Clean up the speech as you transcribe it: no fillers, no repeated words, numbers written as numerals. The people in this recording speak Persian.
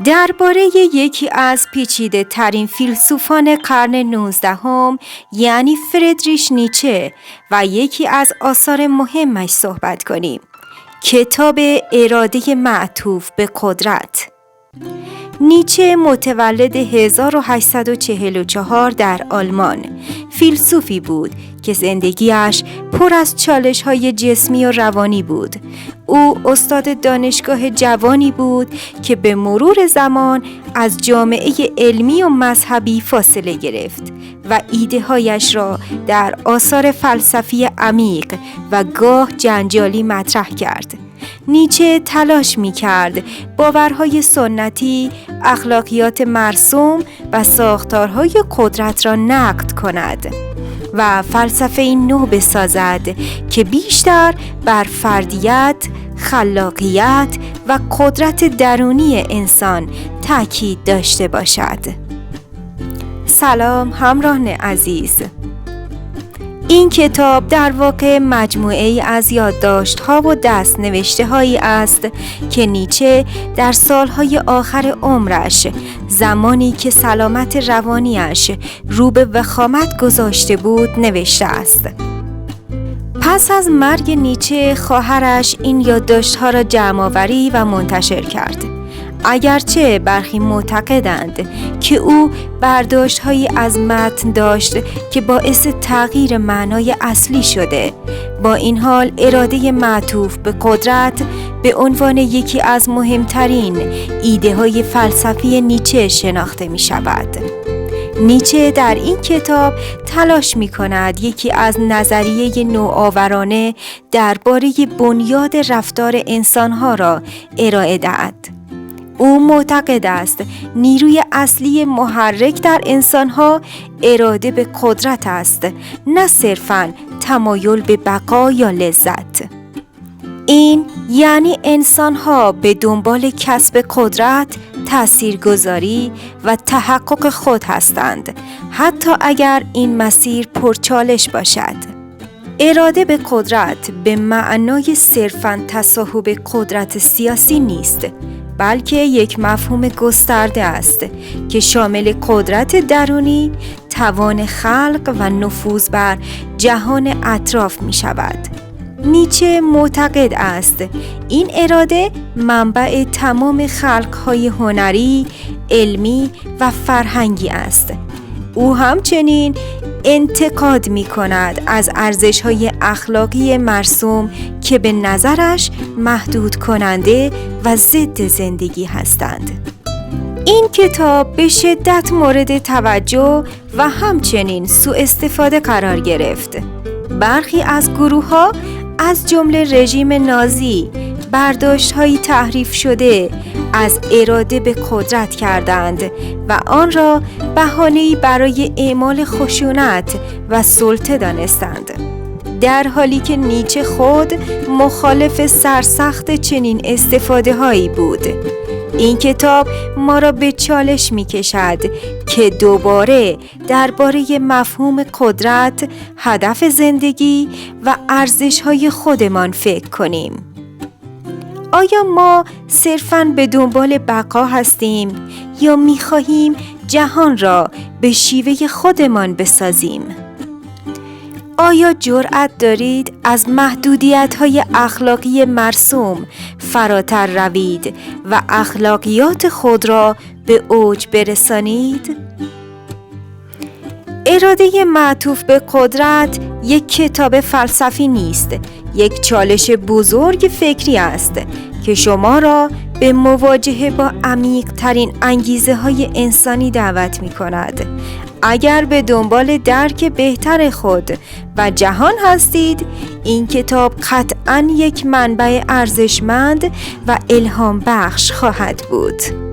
درباره یکی از پیچیده ترین فیلسوفان قرن 19 یعنی فریدریش نیچه و یکی از آثار مهمش صحبت کنیم. کتاب اراده معطوف به قدرت. نیچه متولد 1844 در آلمان فیلسوفی بود که زندگیش پر از چالش‌های جسمی و روانی بود. او استاد دانشگاه جوانی بود که به مرور زمان از جامعه علمی و مذهبی فاصله گرفت و ایده‌هایش را در آثار فلسفی عمیق و گاه جنجالی مطرح کرد. نیچه تلاش می‌کرد باورهای سنتی، اخلاقیات مرسوم و ساختارهای قدرت را نقد کند و فلسفه نو بسازد که بیشتر بر فردیت، خلاقیت و قدرت درونی انسان تاکید داشته باشد. سلام همراهان عزیز. این کتاب در واقع مجموعه ای از یادداشت‌ها و دست‌نوشته‌هایی است که نیچه در سالهای آخر عمرش، زمانی که سلامت روانیش رو به وخامت گذاشته بود، نوشته است. پس از مرگ نیچه خواهرش این یادداشت‌ها را جمع‌آوری و منتشر کرد. اگرچه برخی معتقدند که او برداشت‌هایی از متن داشت که باعث تغییر معنای اصلی شده، با این حال اراده معطوف به قدرت به عنوان یکی از مهمترین ایده‌های فلسفی نیچه شناخته می‌شود. نیچه در این کتاب تلاش می‌کند یکی از نظریه نوآورانه درباره بنیاد رفتار انسان‌ها را ارائه دهد. او معتقد است نیروی اصلی محرک در انسان‌ها اراده به قدرت است، نه صرفاً تمایل به بقا یا لذت. این یعنی انسان‌ها به دنبال کسب قدرت، تاثیرگذاری و تحقق خود هستند، حتی اگر این مسیر پرچالش باشد. اراده به قدرت به معنای صرفاً تصاحب قدرت سیاسی نیست، بلکه یک مفهوم گسترده است که شامل قدرت درونی، توان خلق و نفوذ بر جهان اطراف می شود. نیچه معتقد است این اراده منبع تمام خلق‌های هنری، علمی و فرهنگی است. او همچنین انتقاد می کند از ارزش‌های اخلاقی مرسوم که به نظرش محدود کننده و ضد زندگی هستند. این کتاب به شدت مورد توجه و همچنین سوء استفاده قرار گرفت. برخی از گروه‌ها از جمله رژیم نازی برداشت‌هایی تحریف شده از اراده به قدرت کردند و آن را بهانه‌ای برای اعمال خشونت و سلطه دانستند، در حالی که نیچه خود مخالف سرسخت چنین استفاده‌هایی بود. این کتاب ما را به چالش می‌کشد که دوباره درباره مفهوم قدرت، هدف زندگی و ارزش‌های خودمان فکر کنیم. آیا ما صرفاً به دنبال بقا هستیم یا می‌خواهیم جهان را به شیوه خودمان بسازیم؟ آیا جرأت دارید از محدودیت‌های اخلاقی مرسوم فراتر روید و اخلاقیات خود را به اوج برسانید؟ اراده معطوف به قدرت یک کتاب فلسفی نیست، یک چالش بزرگ فکری است که شما را به مواجهه با عمیق‌ترین انگیزه‌های انسانی دعوت می‌کند. اگر به دنبال درک بهتر خود و جهان هستید، این کتاب قطعاً یک منبع ارزشمند و الهام بخش خواهد بود.